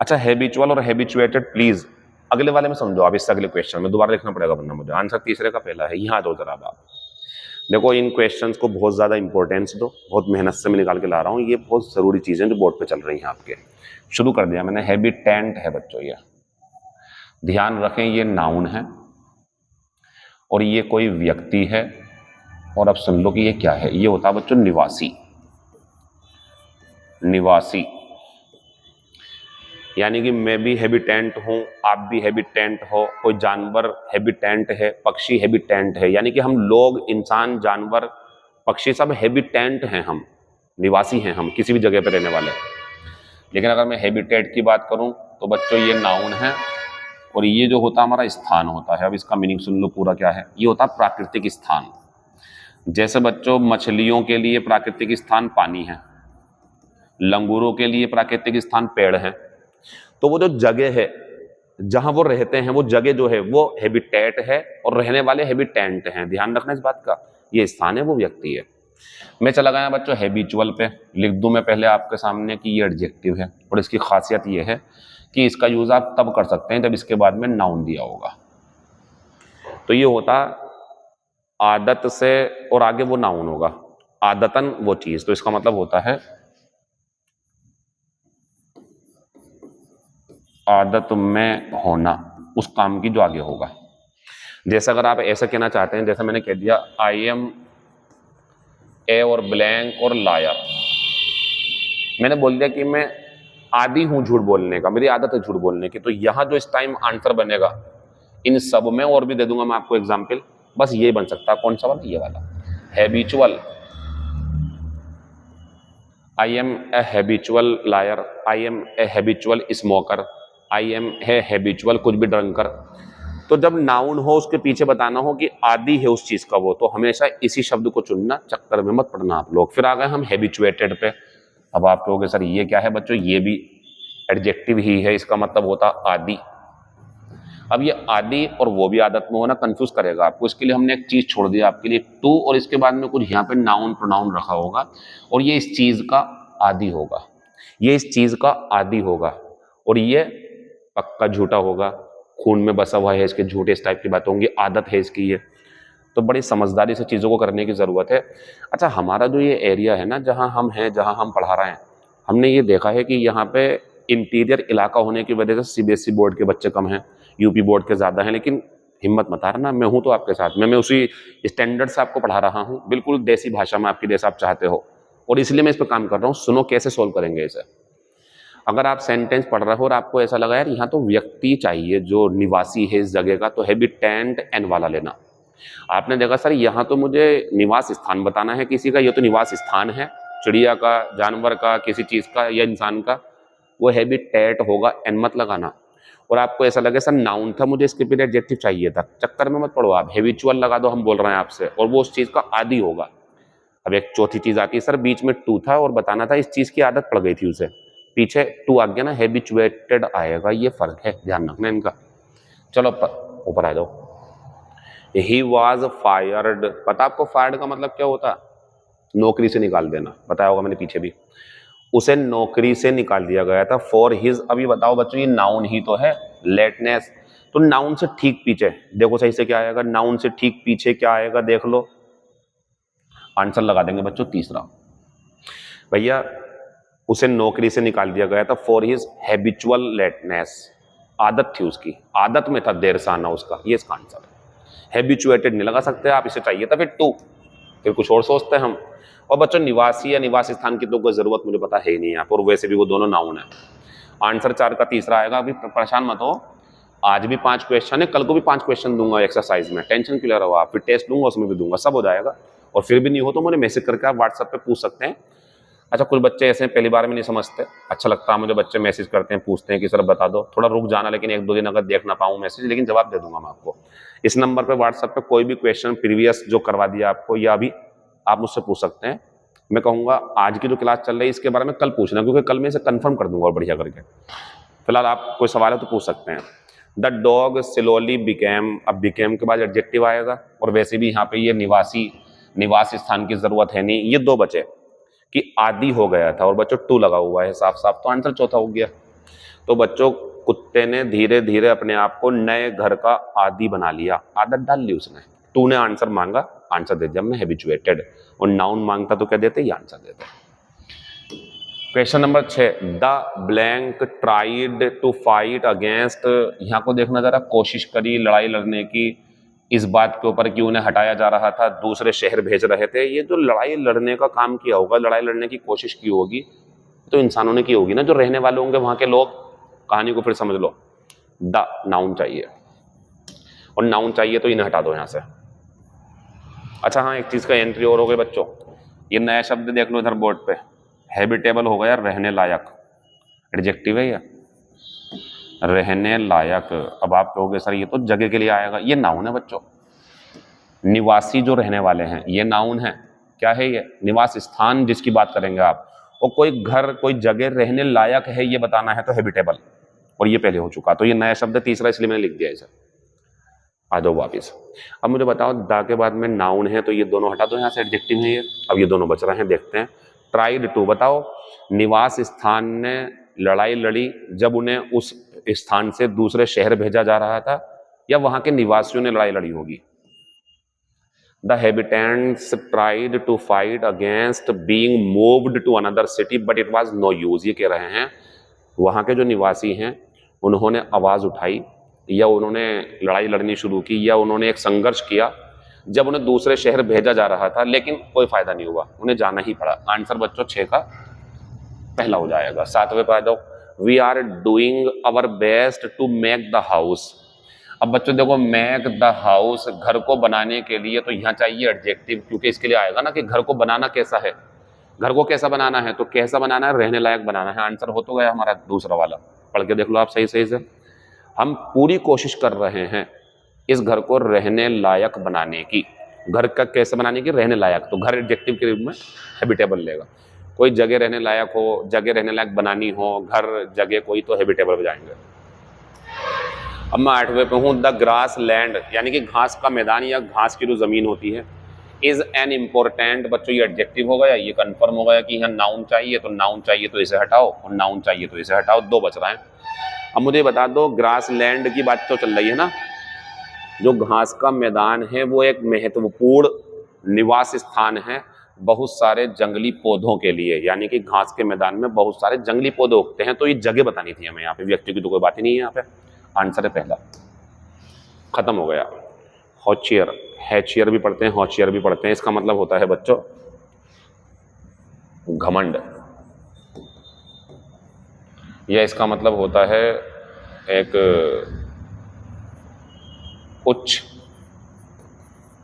अच्छा हैबिचुअल और हैबिचुएटेड प्लीज अगले वाले में समझो आप, इससे अगले क्वेश्चन में दोबारा लिखना पड़ेगा वरना मुझे। आंसर तीसरे का पहला है, यहाँ दो जरा आप देखो। इन क्वेश्चंस को बहुत ज्यादा इंपॉर्टेंस दो, बहुत मेहनत से मैं निकाल के ला रहा हूँ, ये बहुत जरूरी चीजें जो बोर्ड पे चल रही हैं आपके। शुरू कर दिया मैंने। हैबिटेंट है बच्चों, ये ध्यान रखें ये नाउन है और ये कोई व्यक्ति है। और अब सुन लो कि ये क्या है, ये होता है बच्चों निवासी। निवासी यानी कि मैं भी हैबिटेंट हूं, आप भी हैबिटेंट हो, कोई जानवर हैबिटेंट है, पक्षी हैबिटेंट है, यानी कि हम लोग, इंसान, जानवर, पक्षी सब हैबिटेंट हैं, हम निवासी हैं, हम किसी भी जगह पर रहने वाले। लेकिन अगर मैं हैबिटेट की बात करूं तो बच्चों ये नाउन है और ये जो होता हमारा स्थान होता है। अब इसका मीनिंग सुन लो पूरा क्या है। ये होता प्राकृतिक स्थान। जैसे बच्चों मछलियों के लिए प्राकृतिक स्थान पानी है, लंगूरों के लिए प्राकृतिक स्थान पेड़ है। तो वो जो जगह है जहां वो रहते हैं, वो जगह जो है वो हैबिटेट है और रहने वाले हैबिटेंट हैं। ध्यान रखना इस बात का, ये स्थान है, वो व्यक्ति है। मैं चला गया बच्चों हैबिचुअल पे। लिख दूं मैं पहले आपके सामने कि ये एडजेक्टिव है और इसकी खासियत ये है कि इसका यूज आप तब कर सकते हैं जब इसके बाद में नाउन दिया होगा। तो ये होता आदत से और आगे वो नाउन होगा, आदतन वो चीज। तो इसका मतलब होता है आदत में होना उस काम की जो आगे होगा। जैसे अगर आप ऐसा कहना चाहते हैं, जैसे मैंने कह दिया आई एम ए और ब्लैंक और लायर, मैंने बोल दिया कि मैं आदी हूं झूठ बोलने का, मेरी आदत है झूठ बोलने की। तो यहां जो इस टाइम आंसर बनेगा इन सब में, और भी दे दूंगा मैं आपको एग्जाम्पल, बस ये बन सकता है। कौन सा वाला? ये वाला habitual. I am a habitual liar, I am a habitual smoker, I am है हैबिचुअल कुछ भी ड्रंकर। तो जब नाउन हो उसके पीछे बताना हो कि आदि है उस चीज का वो, तो हमेशा इसी शब्द को चुनना, चक्कर में मत पड़ना आप लोग। फिर आ गए हम हैबिचुएटेड पे। अब आप कहोगे सर ये क्या है बच्चों? ये भी एडजेक्टिव ही है, इसका मतलब होता आदि। अब ये आदि और वो भी आदत में होना कंफ्यूज करेगा आपको, इसके लिए हमने एक चीज छोड़ दिया आपके लिए, टू, और इसके बाद में कुछ यहाँ पे नाउन प्रोनाउन रखा होगा और ये इस चीज का आदि होगा, ये इस चीज का आदि होगा और ये पक्का झूठा होगा, खून में बसा हुआ है इसके, झूठे इस टाइप की बात होंगी, आदत है इसकी ये। तो बड़ी समझदारी से चीज़ों को करने की ज़रूरत है। अच्छा, हमारा जो ये एरिया है ना, जहाँ हम हैं, जहाँ हम पढ़ा रहे हैं, हमने ये देखा है कि यहाँ पे इंटीरियर इलाका होने की वजह से सीबीएसई बोर्ड के बच्चे कम हैं, यूपी बोर्ड के ज़्यादा हैं। लेकिन हिम्मत मत हारना, मैं हूँ तो आपके साथ में, मैं उसी स्टैंडर्ड से आपको पढ़ा रहा हूँ, बिल्कुल देसी भाषा में आपकी, जैसा आप चाहते हो। और इसलिए मैं इस पर काम कर रहा हूँ। सुनो कैसे सोल्व करेंगे इसे। अगर आप सेंटेंस पढ़ रहे हो और आपको ऐसा लगा यार यहाँ तो व्यक्ति चाहिए जो निवासी है इस जगह का, तो हैबिटेंट एन वाला लेना। आपने देखा सर यहाँ तो मुझे निवास स्थान बताना है किसी का, ये तो निवास स्थान है, चिड़िया का, जानवर का, किसी चीज का या इंसान का, वो हैबिटेट होगा, एन मत लगाना। और आपको ऐसा लगे सर नाउन था, मुझे इसके पीछे एडजेक्टिव चाहिए था, चक्कर में मत पड़ो आप, हैबिचुअल लगा दो, हम बोल रहे हैं आपसे, और वो उस चीज का आदी होगा। अब एक चौथी चीज आती है, सर बीच में टू था और बताना था इस चीज की आदत पड़ गई थी उसे, पीछे टू आ गया ना, हैबिचुएटेड आएगा, ये फर्क है, ध्यान रखना इनका। चलो ऊपर आ जाओ। ही वॉज फायर्ड, पता आपको फायर्ड का मतलब क्या होता है? नौकरी से निकाल देना, बताया होगा मैंने पीछे भी। उसे नौकरी से निकाल दिया गया था फॉर हिज, अभी बताओ बच्चों ये नाउन ही तो है, लेटनेस। तो नाउन से ठीक पीछे देखो सही से क्या आएगा, नाउन से ठीक पीछे क्या आएगा देख लो, आंसर लगा देंगे बच्चों तीसरा। भैया उसे नौकरी से निकाल दिया गया था फॉर हिज हैबिचुअल लेटनेस, आदत थी उसकी, आदत में था देर से आना उसका, ये इसका आंसर है। हैबिचुएटेड नहीं लगा सकते आप, इसे चाहिए था फिर टू, फिर कुछ और सोचते हैं हम। और बच्चों निवासी या निवास स्थान की तो कोई जरूरत मुझे पता है ही नहीं यहाँ पर, वैसे भी वो दोनों नाउन है। आंसर 4 का तीसरा आएगा। अभी परेशान मत हो, आज भी 5 क्वेश्चन है, कल को भी 5 क्वेश्चन दूंगा एक्सरसाइज में, टेंशन क्लियर रहो आप, फिर टेस्ट दूंगा उसमें भी दूंगा, सब हो जाएगा। और फिर भी नहीं हो तो मुझे मैसेज करके आप व्हाट्सएप पे पूछ सकते हैं। अच्छा कुछ बच्चे ऐसे पहली बार में नहीं समझते, अच्छा लगता है मुझे, बच्चे मैसेज करते हैं, पूछते हैं कि सर बता दो, थोड़ा रुक जाना, लेकिन 1-2 दिन अगर देख ना पाऊँ मैसेज, लेकिन जवाब दे दूंगा मैं आपको। इस नंबर पे व्हाट्सएप पे कोई भी क्वेश्चन प्रीवियस जो करवा दिया आपको या अभी, आप मुझसे पूछ सकते हैं। मैं कहूँगा आज की जो क्लास चल रही है इसके बारे में कल पूछना, क्योंकि कल मैं इसे कन्फर्म कर दूंगा और बढ़िया करके। फिलहाल आप कोई सवाल है तो पूछ सकते हैं। द डॉग स्लोली बिकेम, अब बिकेम के बाद एडजेक्टिव आएगा, और वैसे भी यहाँ पे ये निवास स्थान की जरूरत है नहीं, ये 2 बचे कि आदि हो गया था, और बच्चों टू लगा हुआ है साफ साफ, तो आंसर चौथा हो गया। तो बच्चों कुत्ते ने धीरे धीरे अपने आप को नए घर का आदि बना लिया, आदत डाल ली उसने। टू ने आंसर मांगा, आंसर दे दिया हमने हैबिचुएटेड, और नाउन मांगता तो क्या देते, ये आंसर देते। Question number 6, the blank tried to fight against, यहाँ को देखना जरा, कोशिश करी लड़ाई लड़ने की इस बात के ऊपर कि उन्हें हटाया जा रहा था, दूसरे शहर भेज रहे थे। ये जो लड़ाई लड़ने का काम किया होगा, लड़ाई लड़ने की कोशिश की होगी, तो इंसानों ने की होगी ना, जो रहने वाले होंगे वहां के लोग। कहानी को फिर समझ लो, द नाउन चाहिए, और नाउन चाहिए तो इन्हें हटा दो यहां से। अच्छा हाँ, एक चीज का एंट्री और हो गई बच्चों, ये नया शब्द देख लो इधर बोर्ड पे, हैबिटेबल हो गया, रहने लायक, एडजेक्टिव है ये, रहने लायक। अब आप कहोगे सर ये तो जगह के लिए आएगा, ये नाउन है बच्चों। निवासी जो रहने वाले हैं ये नाउन है, क्या है ये, निवास स्थान जिसकी बात करेंगे आप। और कोई घर कोई जगह रहने लायक है ये बताना है तो हैबिटेबल, और ये पहले हो चुका, तो ये नया शब्द तीसरा, इसलिए मैंने लिख दिया इसे। आ जाओ वापिस। अब मुझे बताओ दा के बाद में नाउन है, तो ये दोनों हटा दो यहाँ से, एडजेक्टिव है ये। अब ये दोनों बच रहे हैं, देखते हैं। ट्राइड टू, बताओ निवास स्थान ने लड़ाई लड़ी जब उन्हें उस स्थान से दूसरे शहर भेजा जा रहा था, या वहां के निवासियों ने लड़ाई लड़ी होगी। The habitants tried to fight against being moved to another city but it was no use, ये कह रहे हैं वहां के जो निवासी हैं उन्होंने आवाज उठाई, या उन्होंने लड़ाई लड़नी शुरू की, या उन्होंने एक संघर्ष किया जब उन्हें दूसरे शहर भेजा जा रहा था, लेकिन कोई फायदा नहीं हुआ, उन्हें जाना ही पड़ा। आंसर बच्चों 6 का पहला हो जाएगा। 7वें पे आ जाओ, we are doing our best to make the house. अब बच्चों देखो, मेक द हाउस, घर को बनाने के लिए तो यहाँ चाहिए एडजेक्टिव, क्योंकि इसके लिए आएगा ना कि घर को बनाना कैसा है, घर को कैसा बनाना है, तो कैसा बनाना है, रहने लायक बनाना है। आंसर हो तो गया हमारा दूसरा वाला, पढ़ के देख लो आप सही सही से। हम पूरी कोशिश कर रहे हैं इस घर को रहने लायक बनाने की। घर का कैसे बनाने की, रहने लायक, तो घर एडजेक्टिव के रूप में हैबिटेबल लेगा। कोई जगह रहने लायक हो, जगह रहने लायक बनानी हो, घर जगह कोई, तो हैबिटेबल हो जाएंगे। अब मैं 8वें पे हूँ, द ग्रास लैंड, यानी कि घास का मैदान या घास की जो जमीन होती है, इज एन इम्पोर्टेंट, बच्चों ये एडजेक्टिव हो गया, ये कंफर्म हो गया कि यहाँ नाउन चाहिए, तो नाउन चाहिए तो इसे हटाओ, और नाउन चाहिए तो इसे हटाओ, 2 बच रहे हैं। अब मुझे बता दो, ग्रास लैंड की बात तो चल रही है ना, जो घास का मैदान है वो एक महत्वपूर्ण निवास स्थान है बहुत सारे जंगली पौधों के लिए, यानी कि घास के मैदान में बहुत सारे जंगली पौधे उगते हैं। तो ये जगह बतानी थी हमें, यहाँ पे व्यक्ति की तो कोई बात ही नहीं है, यहाँ पे आंसर है पहला, खत्म हो गया। हॉचियर, हैचियर भी पढ़ते हैं, हॉचियर भी पढ़ते हैं, इसका मतलब होता है बच्चों घमंड, यह इसका मतलब होता है एक उच्च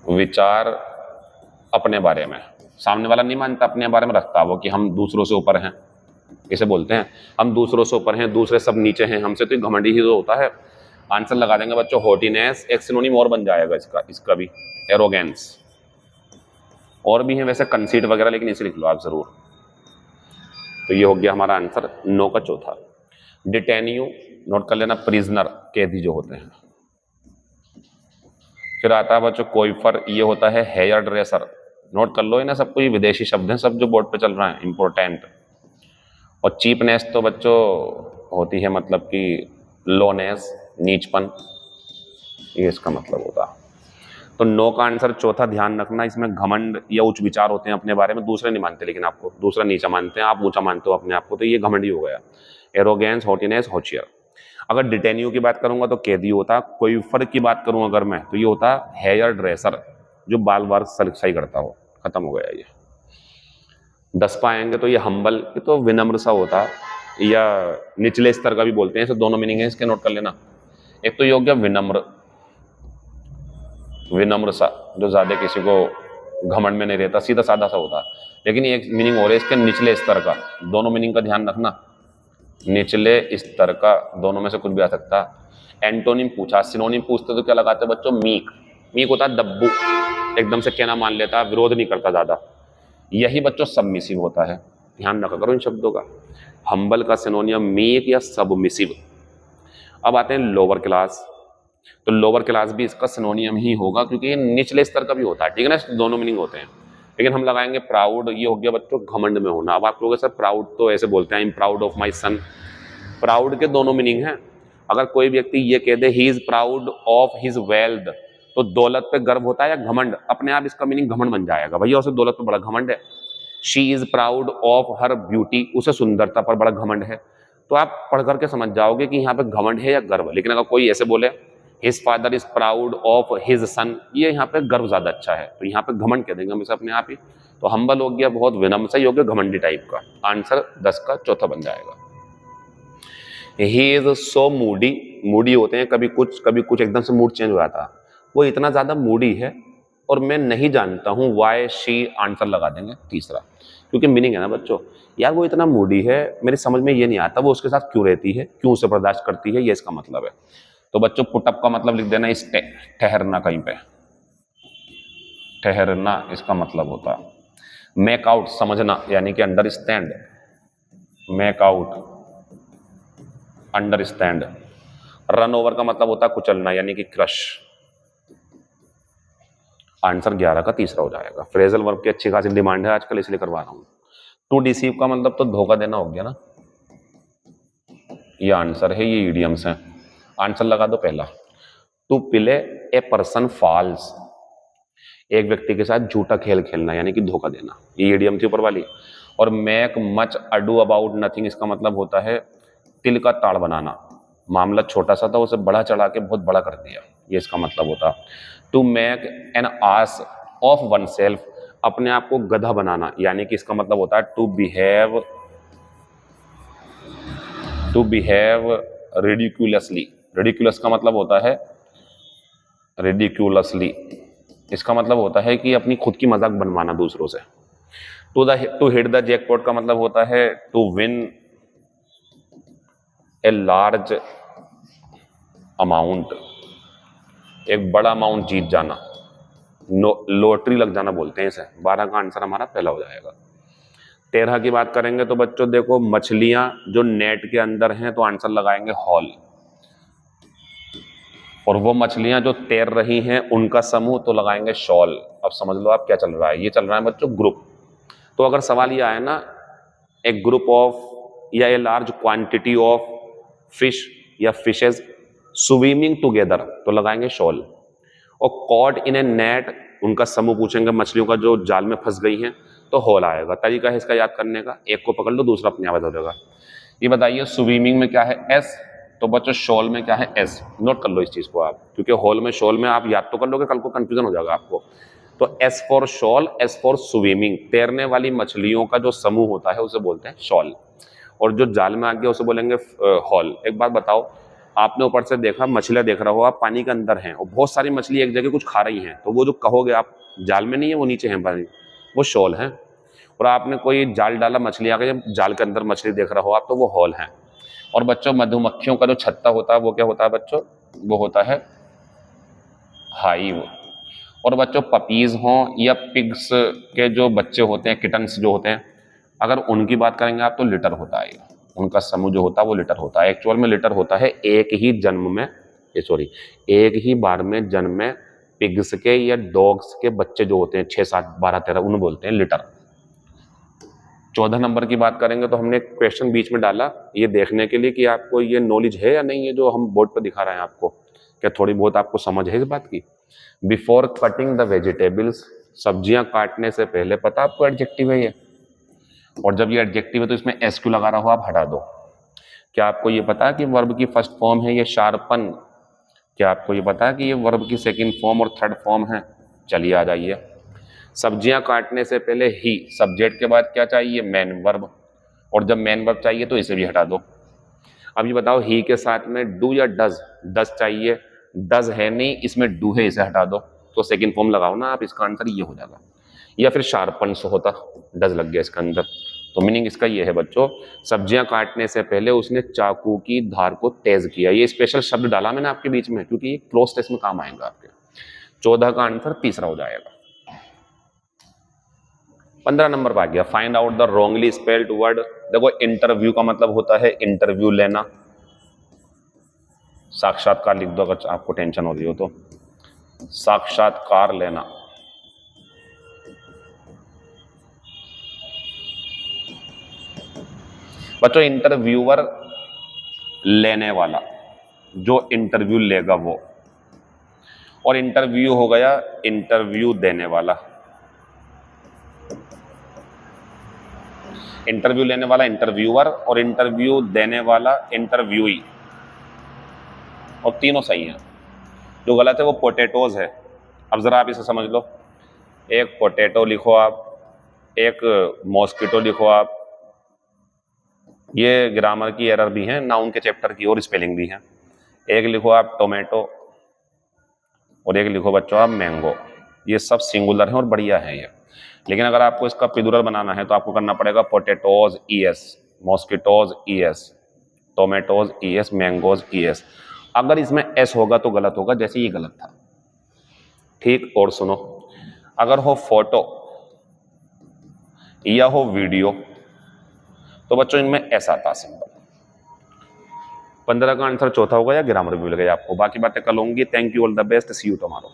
विचार अपने बारे में, सामने वाला नहीं मानता अपने बारे में रखता वो कि हम दूसरों से ऊपर हैं, इसे बोलते हैं हम दूसरों से ऊपर हैं, दूसरे सब नीचे हैं हमसे, तो घमंडी ही तो होता है। आंसर लगा देंगे बच्चों हॉटीनेस, एक सिनोनिम और बन जाएगा इसका भी एरोगेंस, और भी है वैसे कंसीट वगैरह, लेकिन इसे लिख लो आप जरूर। तो ये हो गया हमारा आंसर 9 का चौथा। डिटेन्यू नोट कर लेना, प्रिजनर कैदी जो होते हैं। फिर आता है बच्चों कोइफर, ये होता है हेयर ड्रेसर, नोट कर लो, ये ना सबको ये विदेशी शब्द हैं सब जो बोर्ड पे चल रहा है, इंपॉर्टेंट। और चीपनेस तो बच्चों होती है मतलब कि लोनेस, नीचपन, ये इसका मतलब होता। तो 9 का आंसर चौथा ध्यान रखना, इसमें घमंड या उच्च विचार होते हैं अपने बारे में, दूसरे नहीं मानते, लेकिन आपको दूसरा नीचा मानते हैं, आप ऊंचा मानते हो अपने आप को, तो ये घमंडी हो गया। एरोगेंस, हॉटीनेस, हॉचियर। अगर डिटेन्यू की बात करूंगा तो कैदी होता, कोइफर की बात करूं अगर मैं तो ये होता हेयर ड्रेसर, जो बाल बाल सही करता हो। खत्म हो गया ये। 10 पाएंगे तो ये हम्बल, ये तो विनम्र सा होता, या निचले स्तर का भी बोलते हैं, ऐसे दोनों मीनिंग है इसके, नोट कर लेना। एक तो ये हो गया विनम्र, विनम्र सा जो ज्यादा किसी को घमंड में नहीं रहता, सीधा साधा सा होता। लेकिन एक मीनिंग हो रहा है इसके निचले स्तर का, दोनों मीनिंग का ध्यान रखना, निचले स्तर का, दोनों में से कुछ भी आ सकता। एंटोनिम पूछा, सिनोनिम पूछते तो क्या लगाते बच्चों, मीक, मीक होता है दब्बू, एकदम से कहना मान लेता, विरोध नहीं करता ज्यादा, यही बच्चों सबमिसिव होता है, ध्यान रखा करो इन शब्दों का। हम्बल का सिनोनियम मीक या सबमिसिव। अब आते हैं लोअर क्लास, तो लोअर क्लास भी इसका सिनोनियम ही होगा क्योंकि ये निचले स्तर का भी होता है, ठीक है ना, दोनों मीनिंग होते हैं। लेकिन हम लगाएंगे प्राउड, ये हो गया बच्चों घमंड में होना। अब आप लोग सर प्राउड तो ऐसे बोलते हैं, I am proud of my son, proud के दोनों मीनिंग हैं। अगर कोई व्यक्ति ये कह दे he is proud of his wealth, तो दौलत पे गर्व होता है या घमंड, अपने आप इसका मीनिंग घमंड बन जाएगा, भैया उसे दौलत पे बड़ा घमंड है। She is proud of her beauty, उसे सुंदरता पर बड़ा घमंड है। तो आप पढ़ करके समझ जाओगे कि यहाँ पे घमंड है या गर्व। लेकिन अगर कोई ऐसे बोले his father is proud of his son, ये यहाँ पे गर्व ज्यादा अच्छा है, तो यहाँ पे घमंड कह देंगे हमेशा अपने आप ही। तो हम्बल हो गया बहुत विनम्र, सही हो गया घमंडी टाइप का। आंसर 10 का चौथा बन जाएगा। He is so Moody, Moody होते हैं कभी कुछ एकदम से मूड चेंज हो जाता, वो इतना ज्यादा मूडी है और मैं नहीं जानता हूं वाई शी, आंसर लगा देंगे तीसरा, क्योंकि मीनिंग है ना बच्चों, यार वो इतना मूडी है, मेरी समझ में ये नहीं आता वो उसके साथ क्यों रहती है, क्यों उसे बर्दाश्त करती है, ये इसका मतलब है। तो बच्चों पुटअप का मतलब लिख देना, इस ठहरना, कहीं पे ठहरना इसका मतलब होता। मेक आउट समझना, यानी कि understand, make out understand. Run over का मतलब होता है कुचलना, यानी कि क्रश। आंसर 11 का तीसरा हो जाएगा। फ्रेजल वर्ब की अच्छी खासी डिमांड है आजकल, इसलिए करवा रहा हूं। टू डिसीव का मतलब तो धोखा देना हो गया ना, ये आंसर है, ये इडियम्स हैं। आंसर लगा दो पहला। To play a person false, एक व्यक्ति के साथ झूठा खेल खेलना, यानी कि धोखा देना, ये इडियम थी ऊपर वाली। और make much ado about nothing, इसका मतलब होता है तिल का ताड़ बनाना, मामला छोटा सा था उसे बढ़ा चढ़ा के बहुत बड़ा कर दिया, ये इसका मतलब होता। To make an ass of oneself, अपने आप को गधा बनाना, यानी कि इसका मतलब होता है टू बिहेव रिडिक्यूलसली। रिडिक्यूलस का मतलब होता है रिडिक्यूलसली, इसका मतलब होता है कि अपनी खुद की मजाक बनवाना दूसरों से। टू हिट द जैकपॉट का मतलब होता है to win a large amount, एक बड़ा अमाउंट जीत जाना, लॉटरी लग जाना बोलते हैं इसे। 12 का आंसर हमारा पहला हो जाएगा। 13 की बात करेंगे तो बच्चों देखो मछलियां जो नेट के अंदर हैं, तो आंसर लगाएंगे हॉल। और वो मछलियां जो तैर रही हैं उनका समूह, तो लगाएंगे शॉल। अब समझ लो आप क्या चल रहा है, ये चल रहा है बच्चों ग्रुप। तो अगर सवाल ये आए ना, ए ग्रुप ऑफ या a large quantity of fish, या फिशेज स्विमिंग टुगेदर तो लगाएंगे शॉल। और कॉट इन ए नेट, उनका समूह पूछेंगे मछलियों का जो जाल में फंस गई हैं तो होल आएगा। तरीका है इसका याद करने का, एक को पकड़ लो दूसरा अपने आप हो जाएगा। ये बताइए स्विमिंग में क्या है एस, तो बच्चों शॉल में क्या है एस। नोट कर लो इस चीज को आप, क्योंकि हॉल में शॉल में आप याद तो कर लोगे, कल को कंफ्यूजन हो जाएगा आपको। तो S for shawl, S for swimming, तैरने वाली मछलियों का जो समूह होता है उसे बोलते हैं शॉल, और जो जाल में आ गया उसे बोलेंगे हॉल। एक बात बताओ, आपने ऊपर से देखा मछलियां देख रहे हो आप, पानी के अंदर हैं और बहुत सारी मछली एक जगह कुछ खा रही हैं, तो वो जो कहोगे आप जाल में नहीं है वो नीचे है पानी, वो शॉल है। और आपने कोई जाल डाला मछली आ गई, जाल के अंदर मछली देख रहे हो आप, तो वो हॉल है। और बच्चों मधुमक्खियों का जो छत्ता होता है वो क्या होता है बच्चों, वो होता है हाइव। और बच्चों पपीज हों या पिग्स के जो बच्चे होते हैं, किटन्स जो होते हैं, अगर उनकी बात करेंगे आप तो लिटर होता है, उनका समूह जो होता है वो लिटर होता है। एक्चुअल में लिटर होता है एक ही जन्म में, एक ही बार में जन्म में पिग्स के या डॉग्स के बच्चे जो होते हैं 6, 7, 12, 13, उन्हें बोलते हैं लिटर। 14 नंबर की बात करेंगे तो हमने क्वेश्चन बीच में डाला ये देखने के लिए कि आपको ये नॉलेज है या नहीं है जो हम बोर्ड पर दिखा रहे हैं आपको, क्या थोड़ी बहुत आपको समझ है इस बात की। बिफोर कटिंग द वेजिटेबल्स, सब्जियां काटने से पहले, पता आपको एडजेक्टिव है ये, और जब ये एडजेक्टिव है तो इसमें एस क्यू लगा रहा हो आप हटा दो। क्या आपको ये पता है कि वर्ब की फर्स्ट फॉर्म है ये शार्पन, क्या आपको ये पता है कि ये वर्ब की सेकंड फॉर्म और थर्ड फॉर्म है। चलिए आ जाइए, सब्जियां काटने से पहले ही, सब्जेक्ट के बाद क्या चाहिए मैन वर्ब, और जब मैन वर्ब चाहिए तो इसे भी हटा दो। अब ये बताओ ही के साथ में डू या डज, डज चाहिए, डज है नहीं इसमें डू है, इसे हटा दो, तो सेकंड फॉर्म लगाओ ना आप, इसका आंसर ये हो जाएगा। या फिर शार्पन्स होता, डज लग गया इसके अंदर, तो मीनिंग इसका ये है बच्चों, सब्जियां काटने से पहले उसने चाकू की धार को तेज किया। ये स्पेशल शब्द डाला मैंने आपके बीच में क्योंकि ये क्लोज टेस्ट में काम आएगा आपके। 14 का आंसर तीसरा हो जाएगा। 15 नंबर पर आ गया, find out the wrongly spelled word. देखो इंटरव्यू का मतलब होता है इंटरव्यू लेना, साक्षात्कार लिख दो अगर आपको टेंशन हो रही हो तो, साक्षात्कार लेना। बच्चों इंटरव्यूअर लेने वाला, जो इंटरव्यू लेगा वो, और इंटरव्यू हो गया इंटरव्यू देने वाला। इंटरव्यू लेने वाला इंटरव्यूअर और इंटरव्यू देने वाला इंटरव्यूई, और तीनों सही हैं। जो गलत है वो पोटैटोज है। अब जरा आप इसे समझ लो, एक पोटैटो लिखो आप, एक मॉस्किटो लिखो आप, ये ग्रामर की एरर भी है, नाउन के चैप्टर की और स्पेलिंग भी है। एक लिखो आप टोमेटो और एक लिखो बच्चों आप मैंगो, ये सब सिंगुलर है और बढ़िया है ये। लेकिन अगर आपको इसका प्लूरल बनाना है तो आपको करना पड़ेगा potatoes ES, mosquitoes ES, tomatoes ES, mangoes ES. अगर इसमें एस होगा तो गलत होगा, जैसे ये गलत था। ठीक, और सुनो, अगर हो फोटो या हो वीडियो तो बच्चों इनमें एस आता सिंपल। 15 का आंसर चौथा होगा या ग्रामर भी मिल गया आपको। बाकी बातें कल होंगी। Thank you, all the best, see you tomorrow.